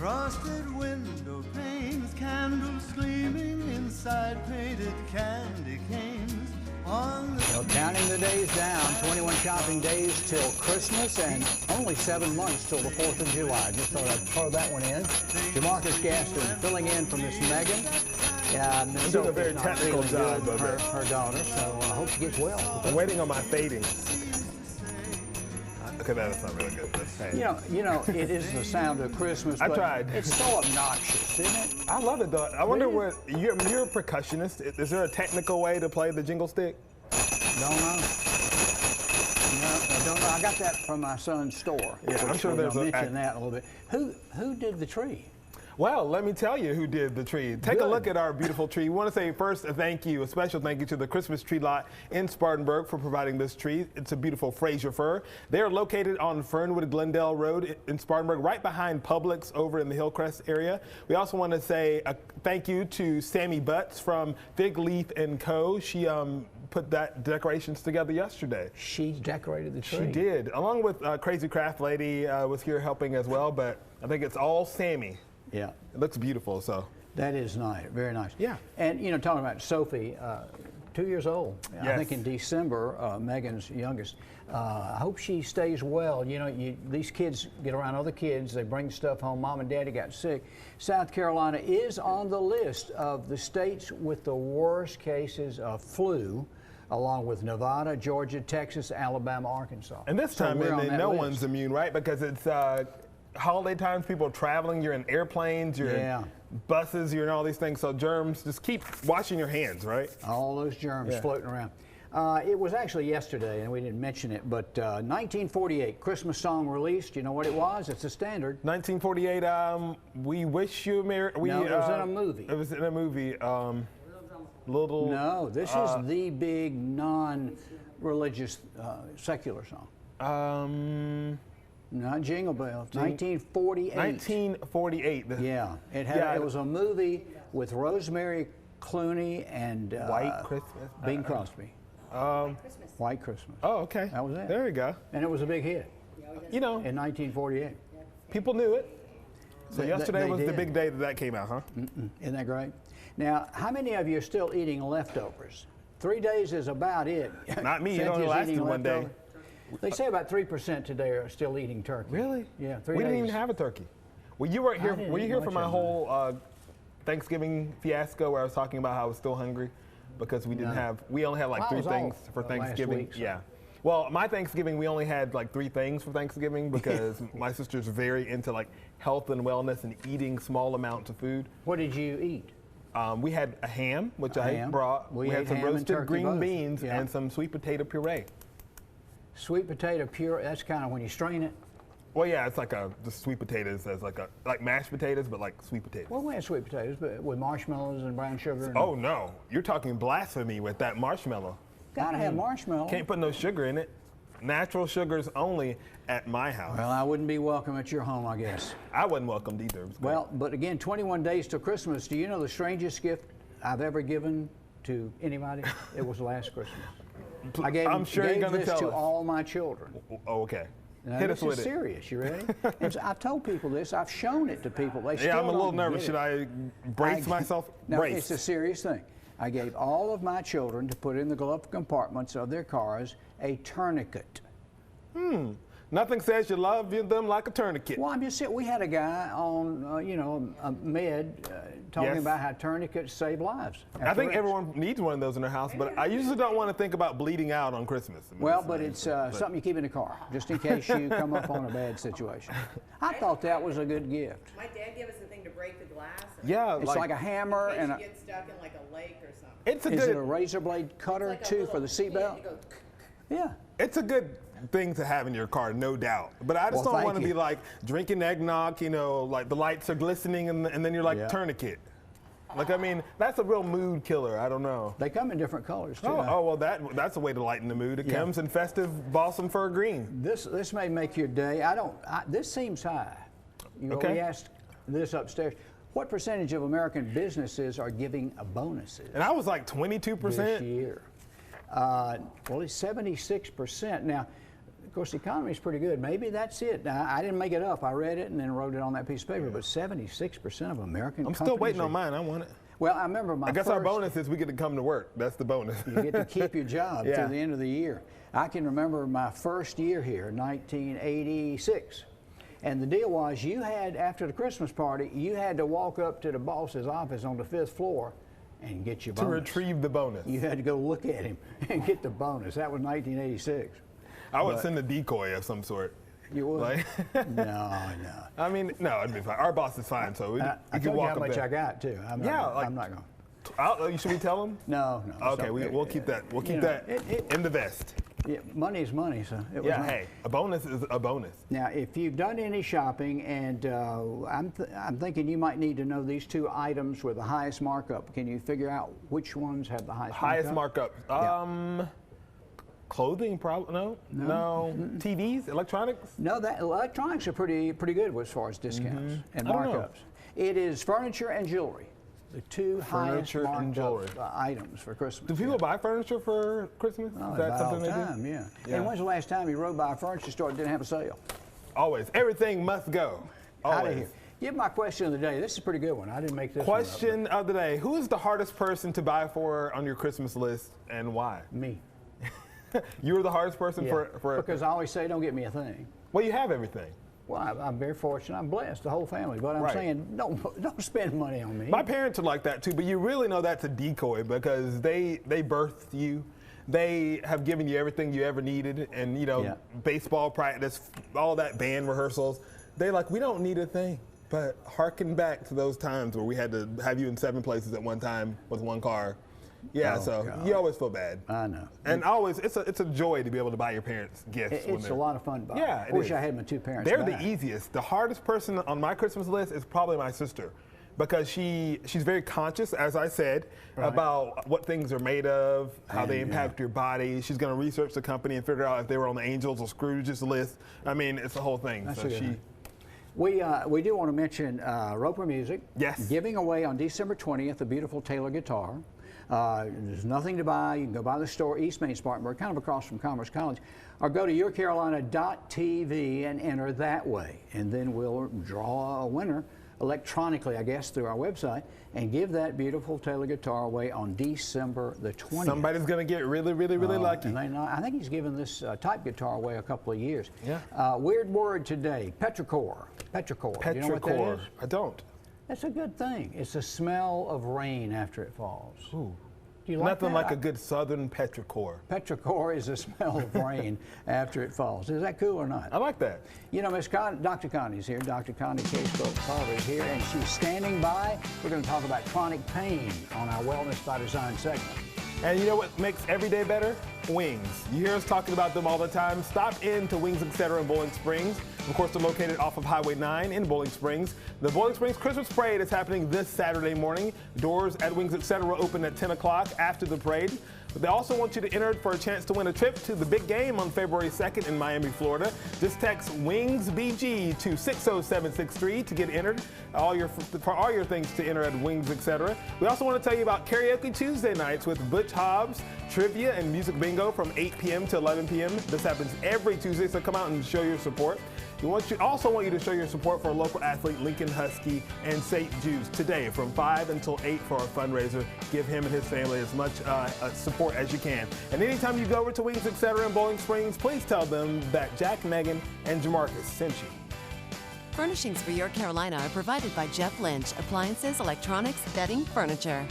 Frosted window panes, candles gleaming inside painted candy canes. Counting the days down, 21 shopping days till Christmas and only 7 months till the 4th of July. Just thought I'd throw that one in. Jamarcus Gaston filling in for Miss Megan. I'm doing a very technical job of her daughter, so I hope she gets well. I'm waiting on my fading. Okay, that's not really good. You know, it is the sound of Christmas. I but tried. It's so obnoxious, isn't it? I love it though. I wonder what you're a percussionist. Is there a technical way to play the jingle stick? Don't know. No, I don't know. I got that from my son's store. Yeah, I'm sure there's mention that a little bit. Who did the tree? Well, let me tell you who did the tree. Take a look at our beautiful tree. We want to say first a special thank you to the Christmas Tree Lot in Spartanburg for providing this tree. It's a beautiful Fraser fir. They are located on Fernwood Glendale Road in Spartanburg, right behind Publix over in the Hillcrest area. We also want to say a thank you to Sammy Butts from Fig Leaf & Co. She put that decorations together yesterday. She decorated the tree. She did, along with Crazy Craft Lady was here helping as well, but I think it's all Sammy. Yeah. It looks beautiful, so. That is nice, very nice. Yeah. And, you know, talking about Sophie, 2 years old. Yes. I think in December, Megan's youngest. I hope she stays well. You know, these kids get around other kids. They bring stuff home. Mom and Daddy got sick. South Carolina is on the list of the states with the worst cases of flu, along with Nevada, Georgia, Texas, Alabama, Arkansas. And this time, no one's immune, right? Because it's holiday times, people are traveling, you're in airplanes, you're in buses, you're in all these things, so germs, just keep washing your hands, right? All those germs floating around. It was actually yesterday, and we didn't mention it, but 1948, Christmas song released. You know what it was? It's a standard. 1948, We Wish You a Merry... No, it was in a movie. It was in a movie, No, this is the big non-religious secular song. Not Jingle Bells. 1948. 1948. Yeah, it was a movie with Rosemary Clooney and White Christmas. Bing Crosby. White Christmas. Oh, okay. That was it. There you go. And it was a big hit. You know, in 1948. People knew it. So yesterday was the big day that came out, huh? Isn't that great? Now, how many of you are still eating leftovers? 3 days is about it. Not me. It only lasted one day. They say about 3% today are still eating turkey. Really? Yeah, 3 days. We didn't even have a turkey. Well, you weren't here. Were you here for my whole Thanksgiving fiasco where I was talking about how I was still hungry because we didn't have? We only had like 3 things for Thanksgiving. Week, so. Yeah. Well, my Thanksgiving we only had like 3 things for Thanksgiving because my sister's very into like health and wellness and eating small amounts of food. What did you eat? We had a ham, which I brought. We had some roasted green beans and some sweet potato puree. Sweet potato puree, that's kind of when you strain it? Well, yeah, it's like just sweet potatoes as like mashed potatoes, but like sweet potatoes. Well, we had sweet potatoes, but with marshmallows and brown sugar. And oh, no. You're talking blasphemy with that marshmallow. Gotta have marshmallow. Can't put no sugar in it. Natural sugars only at my house. Well, I wouldn't be welcome at your home, I guess. I wasn't welcomed either. Well, but again, 21 days till Christmas. Do you know the strangest gift I've ever given to anybody? It was last Christmas. I gave this to all my children. Oh, okay. Now, Hit us with it. This is serious. You ready? I've told people this. I've shown it to people. They still I'm a little nervous. Should I brace myself? No, it's a serious thing. I gave all of my children to put in the glove compartments of their cars a tourniquet. Nothing says you love them like a tourniquet. Well, I'm just saying, we had a guy on, Med talking about how tourniquets save lives. I think everyone needs one of those in their house, but I usually don't want to think about bleeding out on Christmas. I mean, well, but it's something you keep in the car, just in case you come up on a bad situation. I thought that was a good gift. My dad gave us the thing to break the glass. Yeah, it's like a hammer and you get stuck in like a lake or something. Is it a razor blade cutter too for the seatbelt? Yeah. It's a good thing to have in your car, no doubt. But I just don't want to be like drinking eggnog, like the lights are glistening and then you're like tourniquet. Like, I mean, that's a real mood killer. I don't know. They come in different colors too. Oh well, that's a way to lighten the mood. It comes in festive balsam fir green. This may make your day. This seems high. We asked this upstairs. What percentage of American businesses are giving bonuses? And I was like 22% this year. Well, it's 76%. Now, Of course, the economy is pretty good. Maybe that's it. Now, I didn't make it up. I read it and then wrote it on that piece of paper. But 76% of American I'm companies still waiting on mine. I want it. Well, I remember my I guess first, our bonus is we get to come to work. That's the bonus. You get to keep your job Yeah. through the end of the year. I can remember my first year here, 1986. And the deal was you had, after the Christmas party, you had to walk up to the boss's office on the 5th floor and get your To bonus. retrieve the bonus. You had to go look at him and get the bonus. That was 1986. I would send a decoy of some sort. You would? Like, No. I mean, no, it'd be fine. Our boss is fine, so we I can told you walk how up much there. I got, too. I'm not, Yeah, gonna- like- I'm not going. Should we tell them? No. Okay, So, we'll keep that. We'll keep know, that it- in the vest. Yeah, money is money, so it was Yeah, money. hey, a bonus is a bonus. Now, if you've done any shopping, and I'm thinking you might need to know these two items with the highest markup. Can you figure out which ones have the highest markup? Markup. Clothing, probably no. TVs, electronics. No, that electronics are pretty good as far as discounts and I don't know. markups. It is furniture and jewelry, the two highest Furniture and marked jewelry. items for Christmas. Do people buy furniture for Christmas? Oh, Is they that buy something all the they time, do? yeah. Yeah. And when's the last time you rode by a furniture store that didn't have a sale? Always. Everything must go. Out of Always. here. Give my question of the day. This is a pretty good one. I didn't make this Question of the day: who is the hardest person to buy for on your Christmas list, and why? one up. Me. You were the hardest person Yeah. for. Because I always say, don't get me a thing. Well, you have everything. Well, I'm very fortunate. I'm blessed, the whole family. But I'm Right. saying, don't spend money on me. My parents are like that too, but you really know that's a decoy because they birthed you. They have given you everything you ever needed, and Yeah. baseball practice, all that band rehearsals. They like, we don't need a thing. But harken back to those times where we had to have you in 7 places at one time with one car. Yeah, Oh, so God. you always feel bad. I know. And always, it's a joy to be able to buy your parents gifts. when It's a they're- lot of fun. Bob. Yeah, I it wish is. I had my two parents. They're back. the easiest. The hardest person on my Christmas list is probably my sister, because she's very conscious, as I said, Right. about what things are made of, how they And, impact your body. She's going to research the company and figure out if they were on the Angels or Scrooge's list. I mean, it's the whole thing. That's so a good she. thing. We do want to mention Roper Music. Yes. Giving away on December 20th a beautiful Taylor guitar. There's nothing to buy. You can go by the store, East Main Spartanburg, kind of across from Commerce College, or go to yourcarolina.tv and enter that way. And then we'll draw a winner electronically, I guess, through our website, and give that beautiful Taylor guitar away on December the 20th. Somebody's going to get really, really, really lucky. And I think he's given this type guitar away a couple of years. Yeah. Weird word today, petrichor. Petrichor. Do you know what that Petrichor. is? I don't. That's a good thing. It's the smell of rain after it falls. Ooh. Do you like Nothing that? like a good Southern petrichor. Petrichor is the smell of rain after it falls. Is that cool or not? I like that. You know, Dr. Connie's here. Dr. Connie Carver is here, and she's standing by. We're going to talk about chronic pain on our Wellness by Design segment. And you know what makes every day better? Wings. You hear us talking about them all the time. Stop in to Wings Etc. in Bowling Springs. Of course, they're located off of Highway 9 in Bowling Springs. The Bowling Springs Christmas Parade is happening this Saturday morning. Doors at Wings Etc. will open at 10 o'clock after the parade. But they also want you to enter for a chance to win a trip to the big game on February 2nd in Miami, Florida. Just text WINGSBG to 60763 to get entered. For all your things to enter at Wings Etc. We also want to tell you about Karaoke Tuesday nights with Butch Hobbs, trivia and music bingo from 8 p.m. to 11 p.m. This happens every Tuesday, so come out and show your support. We also want you to show your support for local athlete Lincoln Husky and St. Jude's today from 5 until 8 for our fundraiser. Give him and his family as much support as you can. And anytime you go over to Wings Etc. in Bowling Springs, please tell them that Jack, Megan, and Jamarcus sent you. Furnishings for Your Carolina are provided by Jeff Lynch, appliances, electronics, bedding, furniture.